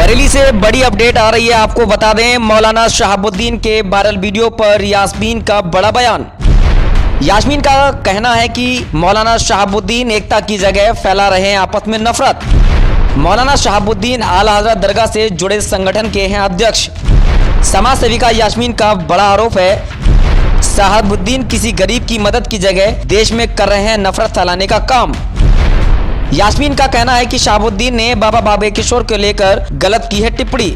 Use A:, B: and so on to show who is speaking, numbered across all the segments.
A: बरेली से बड़ी अपडेट आ रही है। आपको बता दें, मौलाना शहाबुद्दीन के वायरल वीडियो पर यास्मीन का बड़ा बयान। यास्मीन का कहना है कि मौलाना शहाबुद्दीन एकता की जगह फैला रहे हैं आपस में नफरत। मौलाना शहाबुद्दीन आला हजरत दरगाह से जुड़े संगठन के हैं अध्यक्ष। समाज सेविका यास्मीन का बड़ा आरोप है, शहाबुद्दीन किसी गरीब की मदद की जगह देश में कर रहे हैं नफरत फैलाने का काम। यास्मीन का कहना है कि शहाबुद्दीन ने बाबा बागेश्वर को लेकर गलत की है टिप्पणी।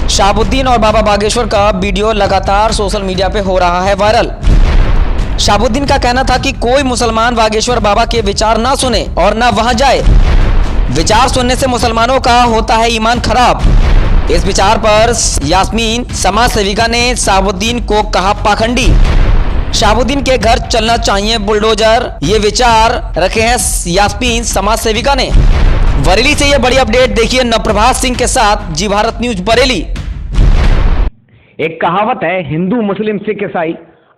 A: शहाबुद्दीन और बाबा बागेश्वर का वीडियो लगातार सोशल मीडिया पे हो रहा है वायरल। शहाबुद्दीन का कहना था कि कोई मुसलमान बागेश्वर बाबा के विचार ना सुने और ना वहां जाए। विचार सुनने से मुसलमानों का होता है ईमान खराब। इस विचार पर यास्मीन समाज सेविका ने शहाबुद्दीन को कहा पाखंडी। शहाबुद्दीन के घर चलना चाहिए बुलडोजर, ये विचार रखे हैं यास्मीन समाज सेविका ने। बरेली से ये बड़ी अपडेट देखिए नवप्रभात सिंह के साथ, जी भारत न्यूज बरेली।
B: एक कहावत है, हिंदू मुस्लिम सिख ईसाई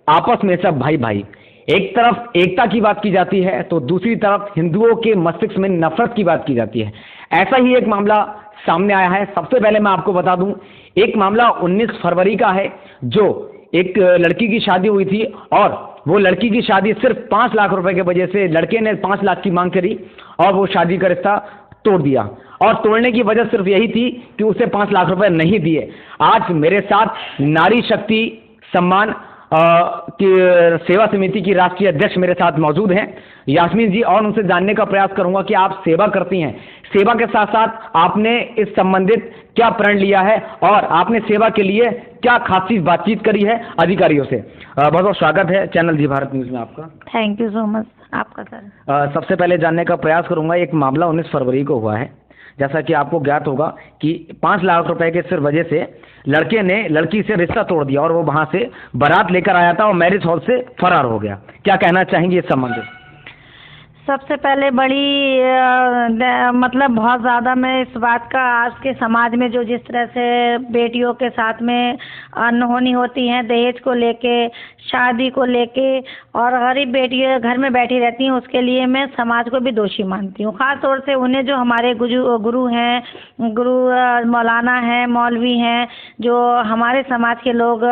B: आपस में सब भाई भाई। एक तरफ एकता की बात की जाती है तो दूसरी तरफ हिंदुओं के मस्तिष्क में नफरत की बात की जाती है। ऐसा ही एक मामला सामने आया है। सबसे पहले मैं आपको बता दूं, एक मामला 19 फरवरी का है, जो एक लड़की की शादी हुई थी और वो लड़की की शादी सिर्फ 5 लाख रुपए की वजह से लड़के ने 5 लाख की मांग करी और वो शादी का रिश्ता तोड़ दिया। और तोड़ने की वजह सिर्फ यही थी कि उसे 5 लाख रुपए नहीं दिए। आज मेरे साथ नारी शक्ति सम्मान की सेवा समिति की राष्ट्रीय अध्यक्ष मेरे साथ मौजूद हैं, यास्मीन जी, और उनसे जानने का प्रयास करूंगा कि आप सेवा करती हैं, सेवा के साथ साथ आपने इस संबंधित क्या प्रण लिया है और आपने सेवा के लिए क्या खासी बातचीत करी है अधिकारियों से। बहुत बहुत स्वागत है चैनल जी भारत न्यूज में आपका।
C: थैंक यू सो मच आपका सर।
B: सबसे पहले जानने का प्रयास करूंगा, एक मामला 19 फरवरी को हुआ है, जैसा कि आपको ज्ञात होगा कि 5 लाख रुपए के सिर्फ वजह से लड़के ने लड़की से रिश्ता तोड़ दिया और वो वहां से बारात लेकर आया था और मैरिज हॉल से फरार हो गया। क्या कहना चाहेंगे इस संबंध में?
C: सबसे पहले मतलब बहुत ज़्यादा मैं इस बात का, आज के समाज में जो जिस तरह से बेटियों के साथ में अनहोनी होती हैं, दहेज को लेके, शादी को लेके, और गरीब बेटियां घर में बैठी रहती हैं, उसके लिए मैं समाज को भी दोषी मानती हूँ। ख़ास तौर से उन्हें, जो हमारे गुरु हैं, मौलाना हैं, मौलवी हैं, जो हमारे समाज के लोग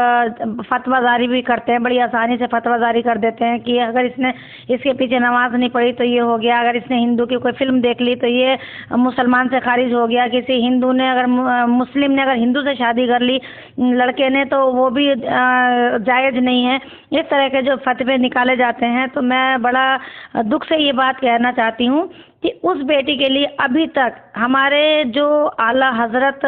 C: फतवाजारी भी करते हैं, बड़ी आसानी से फतवाजारी कर देते हैं कि अगर इसने इसके पीछे नमाज नहीं पढ़ी तो ये हो गया, अगर इसने हिंदू की कोई फिल्म देख ली तो ये मुसलमान से खारिज हो गया, किसी हिंदू ने अगर मुस्लिम ने अगर हिंदू से शादी कर ली लड़के ने तो वो भी जायज़ नहीं है। इस तरह के जो फतवे निकाले जाते हैं, तो मैं बड़ा दुख से ये बात कहना चाहती हूँ कि उस बेटी के लिए अभी तक हमारे जो आला हजरत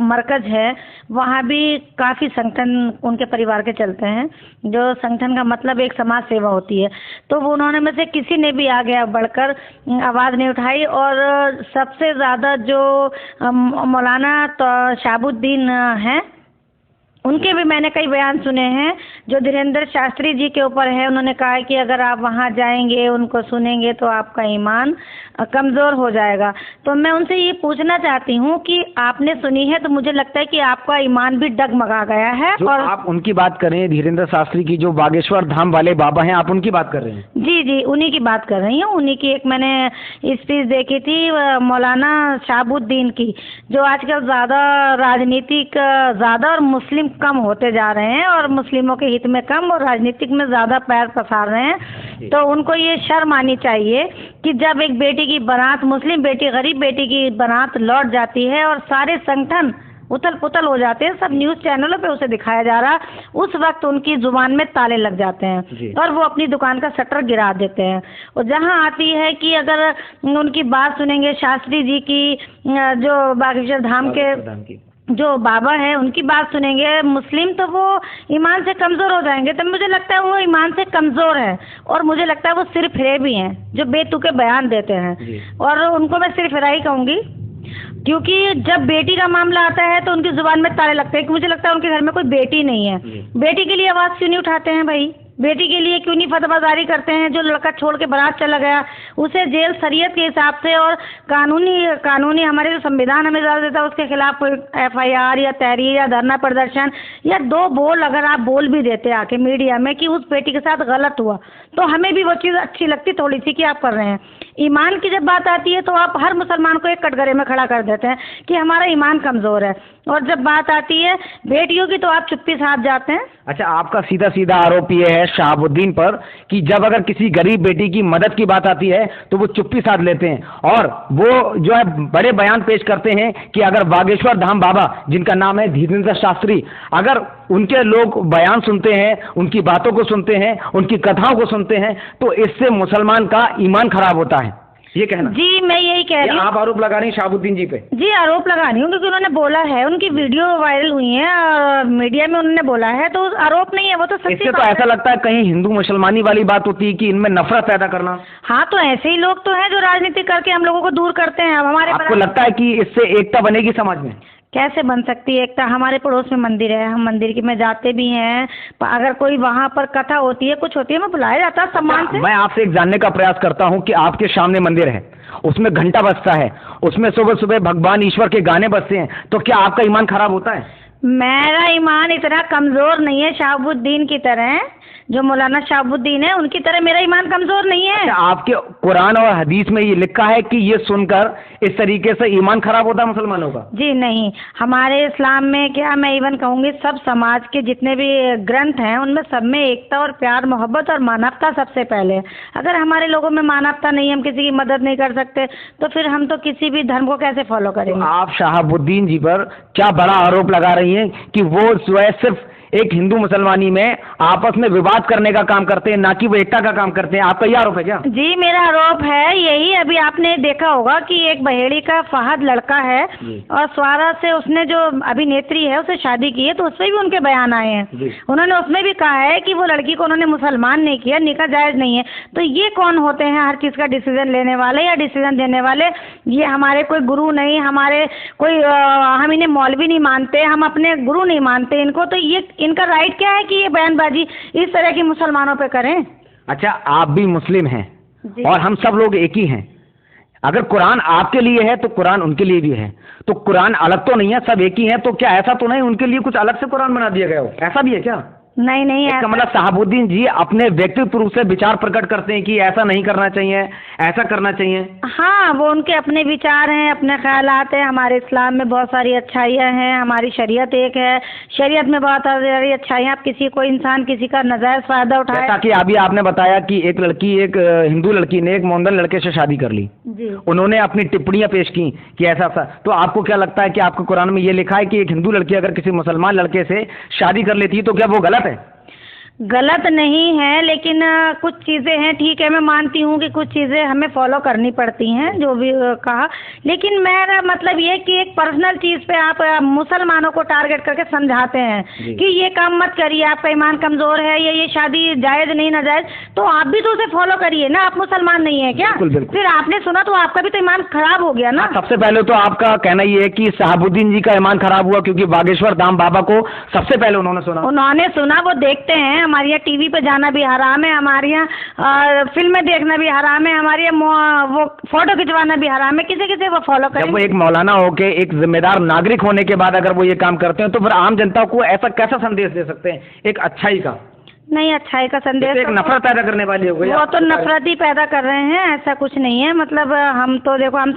C: मरकज़ है वहाँ भी काफ़ी संगठन उनके परिवार के चलते हैं, जो संगठन का मतलब एक समाज सेवा होती है। तो वो उन्होंने में से किसी ने भी आगे बढ़कर आवाज़ नहीं उठाई। और सबसे ज़्यादा जो मौलाना शहाबुद्दीन हैं, उनके भी मैंने कई बयान सुने हैं जो धीरेन्द्र शास्त्री जी के ऊपर है। उन्होंने कहा है कि अगर आप वहाँ जाएंगे, उनको सुनेंगे तो आपका ईमान कमज़ोर हो जाएगा। तो मैं उनसे ये पूछना चाहती हूँ कि आपने सुनी है तो मुझे लगता है कि आपका ईमान भी डगमगा गया है।
B: और आप उनकी बात कर रहे हैं, धीरेन्द्र शास्त्री की, जो बागेश्वर धाम वाले बाबा हैं, आप उनकी बात कर रहे हैं?
C: जी जी, उन्हीं की बात कर रही हूँ। उन्हीं की एक मैंने स्पीच देखी थी मौलाना शहाबुद्दीन की, जो आजकल ज़्यादा राजनीतिक ज़्यादा और मुस्लिम कम होते जा रहे हैं और मुस्लिमों के हित में कम और राजनीतिक में ज़्यादा पैर पसार रहे हैं। तो उनको ये शर्म आनी चाहिए कि जब एक बेटी की बारात, मुस्लिम बेटी, गरीब बेटी की बारात लौट जाती है और सारे संगठन उथल पुथल हो जाते हैं, सब न्यूज़ चैनलों पे उसे दिखाया जा रहा, उस वक्त उनकी जुबान में ताले लग जाते हैं और वो अपनी दुकान का शटर गिरा देते हैं। और जहां आती है कि अगर उनकी बात सुनेंगे, शास्त्री जी की, जो बागेश्वर धाम के जो बाबा हैं, उनकी बात सुनेंगे मुस्लिम, तो वो ईमान से कमज़ोर हो जाएंगे। तो मुझे लगता है वो ईमान से कमज़ोर है और मुझे लगता है वो सिर फिरे भी हैं, जो बेतुके बयान देते हैं। और उनको मैं सिर फिरा ही कहूँगी, क्योंकि जब बेटी का मामला आता है तो उनकी जुबान में ताले लगते हैं। कि मुझे लगता है उनके घर में कोई बेटी नहीं है। बेटी के लिए आवाज़ क्यों नहीं उठाते हैं भाई? बेटी के लिए क्यों नहीं फतवा जारी करते हैं? जो लड़का छोड़ के बारात चला गया उसे जेल शरीयत के हिसाब से और कानूनी हमारे जो संविधान हमें इजाज़त देता है उसके खिलाफ कोई FIR या तहरीर या धरना प्रदर्शन या 2 बोल अगर आप बोल भी देते आके मीडिया में कि उस बेटी के साथ गलत हुआ, तो हमें भी वो चीज़ अच्छी लगती थोड़ी सी कि आप कर रहे हैं। ईमान की जब बात आती है तो आप हर मुसलमान को एक कटघरे में खड़ा कर देते हैं कि हमारा ईमान कमज़ोर है, और जब बात आती है बेटियों की तो आप चुप्पी साध जाते हैं।
B: अच्छा, आपका सीधा सीधा आरोप ये है शहाबुद्दीन पर कि जब अगर किसी गरीब बेटी की मदद की बात आती है तो वो चुप्पी साध लेते हैं, और वो जो है बड़े बयान पेश करते हैं कि अगर बागेश्वर धाम बाबा, जिनका नाम है धीरेन्द्र शास्त्री, अगर उनके लोग बयान सुनते हैं, उनकी बातों को सुनते हैं, उनकी कथाओं को सुनते हैं, तो इससे मुसलमान का ईमान खराब होता है, ये कहना।
C: जी मैं यही कह रही हूँ।
B: आप आरोप लगा रही हैं शहाबुद्दीन जी पे?
C: जी आरोप लगा रही हूँ क्योंकि उन्होंने बोला है, उनकी वीडियो वायरल हुई है, मीडिया में उन्होंने बोला है, तो आरोप नहीं है, वो तो सच्ची
B: इससे तो
C: बात
B: ऐसा
C: है।
B: लगता है कहीं हिंदू मुसलमानी वाली बात होती है कि इनमें नफरत पैदा करना।
C: हाँ, तो ऐसे ही लोग तो हैं जो राजनीति करके हम लोगों को दूर करते हैं। अब हमारे
B: आपको लगता है कि इससे एकता बनेगी समाज में?
C: कैसे बन सकती है एकता? हमारे पड़ोस में मंदिर है, हम मंदिर में जाते भी हैं, अगर कोई वहाँ पर कथा होती है, कुछ होती है, मैं बुलाया जाता है सम्मान से।
B: मैं आपसे एक जानने का प्रयास करता हूँ कि आपके सामने मंदिर है, उसमें घंटा बजता है, उसमें सुबह सुबह भगवान ईश्वर के गाने बजते हैं, तो क्या आपका ईमान खराब होता है?
C: मेरा ईमान इतना कमज़ोर नहीं है शहाबुद्दीन की तरह, जो मौलाना शहाबुद्दीन है उनकी तरह मेरा ईमान कमज़ोर नहीं है।
B: अच्छा, आपके कुरान और हदीस में ये लिखा है कि ये सुनकर इस तरीके से ईमान खराब होता है मुसलमानों का?
C: जी नहीं, हमारे इस्लाम में क्या, मैं इवन कहूँगी सब समाज के जितने भी ग्रंथ हैं उनमें सब में एकता और प्यार, मोहब्बत और मानवता सबसे पहले है। अगर हमारे लोगों में मानवता नहीं है, हम किसी की मदद नहीं कर सकते, तो फिर हम तो किसी भी धर्म को कैसे फॉलो करेंगे?
B: तो आप शहाबुद्दीन जी पर क्या बड़ा आरोप लगा रही हैं कि वो जो है सिर्फ एक हिंदू मुसलमानी में आपस में विवाद करने का काम करते हैं, ना कि वो एकता का काम करते हैं? आपका यह आरोप है क्या?
C: जी मेरा आरोप है यही। अभी आपने देखा होगा कि एक बहेड़ी का फहद लड़का है और स्वारा से उसने जो अभिनेत्री है उसे शादी की है, तो उसमें भी उनके बयान आए हैं। उन्होंने उसमें भी कहा है कि वो लड़की को उन्होंने मुसलमान नहीं किया, निकाह जायज़ नहीं है। तो ये कौन होते हैं हर चीज़ का डिसीजन लेने वाले या डिसीजन देने वाले? ये हमारे कोई गुरु नहीं, हमारे कोई हम इन्हें मौलवी नहीं मानते, हम अपने गुरु नहीं मानते इनको, तो ये इनका राइट क्या है कि ये बयानबाजी इस तरह की मुसलमानों पे करें?
B: अच्छा, आप भी मुस्लिम हैं और हम सब लोग एक ही हैं। अगर कुरान आपके लिए है तो कुरान उनके लिए भी है, तो कुरान अलग तो नहीं है, सब एक ही है। तो क्या ऐसा तो नहीं उनके लिए कुछ अलग से कुरान बना दिया गया हो? ऐसा भी है क्या?
C: नहीं
B: इसका मतलब शहाबुद्दीन जी अपने व्यक्तित्व रूप से विचार प्रकट करते हैं कि ऐसा नहीं करना चाहिए, ऐसा करना चाहिए।
C: हाँ, वो उनके अपने विचार हैं, अपने ख्यालात हैं। हमारे इस्लाम में बहुत सारी अच्छाइयाँ हैं, हमारी शरीयत एक है, शरीयत में बहुत सारी अच्छाइयाँ। आप किसी कोई इंसान किसी का नाजायज़ फ़ायदा उठाए,
B: ताकि अभी आपने बताया कि एक लड़की, एक हिंदू लड़की ने एक मोमदन लड़के से शादी कर ली
C: जी,
B: उन्होंने अपनी टिप्पणियां पेश की कि ऐसा ऐसा, तो आपको क्या लगता है कि आपके कुरान में ये लिखा है कि एक हिंदू लड़की अगर किसी मुसलमान लड़के से शादी कर लेती है तो क्या वो गलत है?
C: गलत नहीं है, लेकिन कुछ चीज़ें हैं, ठीक है मैं मानती हूँ कि कुछ चीज़ें हमें फॉलो करनी पड़ती हैं, जो भी कहा। लेकिन मेरा मतलब ये कि एक पर्सनल चीज़ पे आप मुसलमानों को टारगेट करके समझाते हैं कि ये काम मत करिए, आपका ईमान कमज़ोर है, ये शादी जायज़ नहीं नाजायज़, तो आप भी तो उसे फॉलो करिए ना। आप मुसलमान नहीं है क्या?
B: बिल्कुल, बिल्कुल।
C: फिर आपने सुना तो आपका भी तो ईमान खराब हो गया ना।
B: सबसे पहले तो आपका कहना ये है कि शहाबुद्दीन जी का ईमान खराब हुआ क्योंकि बागेश्वर धाम बाबा को सबसे पहले उन्होंने सुना।
C: वो देखते हैं। हमारे यहाँ टीवी पे जाना भी हराम है, हमारे यहाँ फिल्में देखना भी हराम है, हमारे यहाँ वो फोटो खिंचवाना भी हराम है। किसे किसे वो फॉलो करें?
B: जब वो एक मौलाना होके एक जिम्मेदार नागरिक होने के बाद अगर वो ये काम करते हैं तो फिर आम जनता को ऐसा कैसा संदेश दे सकते हैं एक अच्छाई का?
C: नहीं, अच्छाई का संदेश
B: एक नफरत पैदा करने वाली हो गई।
C: वो तो नफरत ही पैदा कर रहे हैं, ऐसा कुछ नहीं है। मतलब हम तो देखो, हम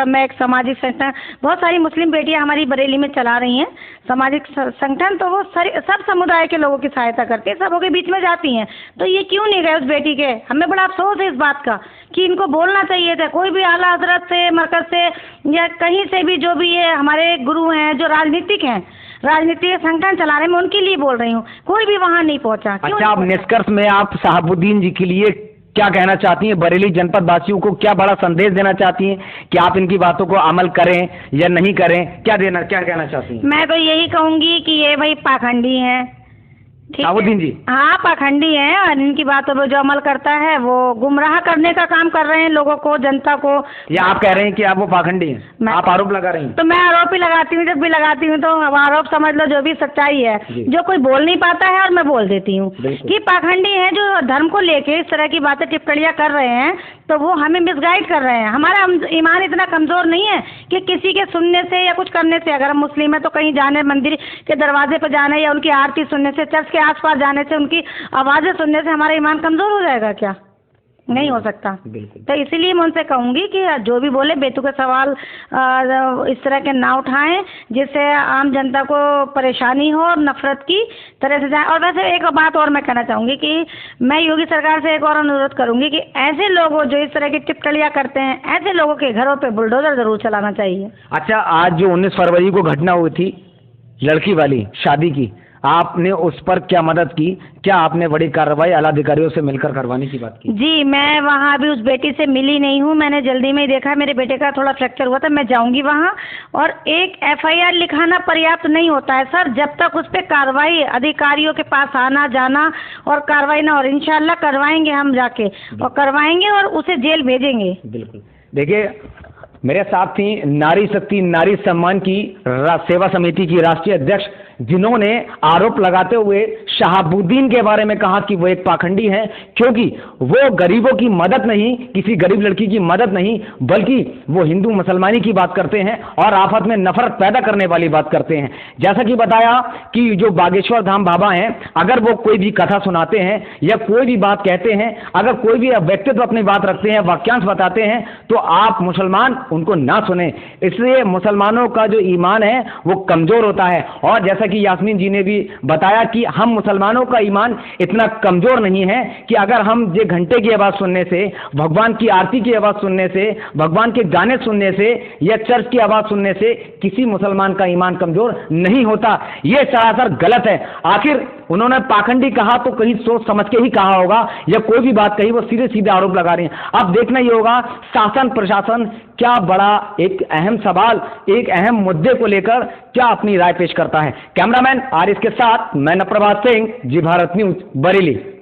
C: मैं एक सामाजिक संगठन, बहुत सारी मुस्लिम बेटियां हमारी बरेली में चला रही हैं सामाजिक संगठन, तो वो सब समुदाय के लोगों की सहायता करती है, सबों के बीच में जाती हैं। तो ये क्यों नहीं गए उस बेटी के? हमें बड़ा अफसोस है इस बात का कि इनको बोलना चाहिए था। कोई भी आला हजरत से, मरकज से या कहीं से भी, जो भी ये हमारे गुरु हैं जो राजनीतिक हैं, राजनीतिक संगठन चला रहे, मैं उनके लिए बोल रही हूँ, कोई भी वहाँ नहीं पहुँचा।
B: अच्छा, आप निष्कर्ष में आप शहाबुद्दीन जी के लिए क्या कहना चाहती हैं? बरेली जनपद वासियों को क्या बड़ा संदेश देना चाहती हैं कि आप इनकी बातों को अमल करें या नहीं करें? क्या कहना चाहती हैं?
C: मैं तो यही कहूँगी कि ये भाई पाखंडी हैं, ठीक है।
B: शहाबुद्दीन जी
C: हाँ, पाखंडी हैं और इनकी बातों पर जो अमल करता है वो गुमराह करने का काम कर रहे हैं लोगों को, जनता को।
B: या आप कह रहे हैं कि आप वो पाखंडी हैं,
C: मैं-
B: आप आरोप लगा रही हैं।
C: तो मैं आरोप ही लगाती हूँ, जब भी लगाती हूँ तो अब आरोप समझ लो जो भी सच्चाई है,
B: जी।
C: जो कोई बोल नहीं पाता है और मैं बोल देती हूँ
B: बिल्कुल।
C: कि पाखंडी हैं जो धर्म को लेके इस तरह की बातें टिप्पणियां कर रहे हैं, तो वो हमें मिसगाइड कर रहे हैं। हमारा ईमान इतना कमजोर नहीं है कि किसी के सुनने से या कुछ करने से, अगर हम मुस्लिम हैं तो कहीं जाने, मंदिर के दरवाजे पर जाने या उनकी आरती सुनने से, चर्च के आसपास जाने से, उनकी आवाजें सुनने से हमारा ईमान कमजोर हो जाएगा क्या? नहीं हो सकता।
B: बिल्कुल।
C: तो इसीलिए मैं उनसे कहूंगी कि जो भी बोले बेतुके सवाल इस तरह के ना उठाएं जिससे आम जनता को परेशानी हो और नफरत की तरह से जाए। और वैसे एक बात और मैं कहना चाहूंगी कि मैं योगी सरकार से एक और अनुरोध करूंगी कि ऐसे लोगों जो इस तरह की टिप्पणियां करते हैं, ऐसे लोगों के घरों पे बुलडोजर जरूर चलाना चाहिए।
B: अच्छा, आज जो 19 फरवरी को घटना हुई थी लड़की वाली शादी की, आपने उस पर क्या मदद की? क्या आपने बड़ी कार्रवाई आला अधिकारियों से मिलकर करवाने की बात की?
C: जी, मैं वहाँ अभी उस बेटी से मिली नहीं हूँ, मैंने जल्दी में ही देखा, मेरे बेटे का थोड़ा फ्रैक्चर हुआ था, मैं जाऊँगी वहाँ। और एक एफआईआर लिखाना पर्याप्त नहीं होता है सर, जब तक उस पर कार्रवाई, अधिकारियों के पास आना जाना और कार्रवाई ना, और इंशाल्लाह करवाएंगे हम जाके, और करवाएंगे और उसे जेल भेजेंगे।
B: बिल्कुल। देखिए, मेरे साथ थी नारी शक्ति नारी सम्मान की सेवा समिति की राष्ट्रीय अध्यक्ष, जिन्होंने आरोप लगाते हुए शहाबुद्दीन के बारे में कहा कि वो एक पाखंडी है, क्योंकि वो गरीबों की मदद नहीं, किसी गरीब लड़की की मदद नहीं, बल्कि वो हिंदू मुसलमानी की बात करते हैं और आफत में नफरत पैदा करने वाली बात करते हैं। जैसा कि बताया कि जो बागेश्वर धाम बाबा हैं, अगर वो कोई भी कथा सुनाते हैं या कोई भी बात कहते हैं, अगर कोई भी व्यक्तित्व अपनी बात रखते हैं, वाक्यांश बताते हैं, तो आप मुसलमान उनको ना सुने। इसलिए मुसलमानों का जो ईमान है वो कमजोर होता है। और जैसा कि यास्मीन जी ने भी बताया कि हम मुसलमानों का ईमान इतना कमजोर नहीं है कि अगर हम ये घंटे की आवाज सुनने से, भगवान की आरती की आवाज सुनने से, भगवान के गाने सुनने से या चर्च की आवाज सुनने से किसी मुसलमान का ईमान कमजोर नहीं होता। यह सरासर गलत है। आखिर उन्होंने पाखंडी कहा तो कहीं सोच समझ के ही कहा होगा, या कोई भी बात कही वो सीधे सीधे आरोप लगा रहे हैं। अब देखना ही होगा शासन प्रशासन क्या बड़ा एक अहम सवाल, एक अहम मुद्दे को लेकर क्या अपनी राय पेश करता है। कैमरामैन आरिस के साथ मैं नप्रभात सिंह, जी भारत न्यूज, बरेली।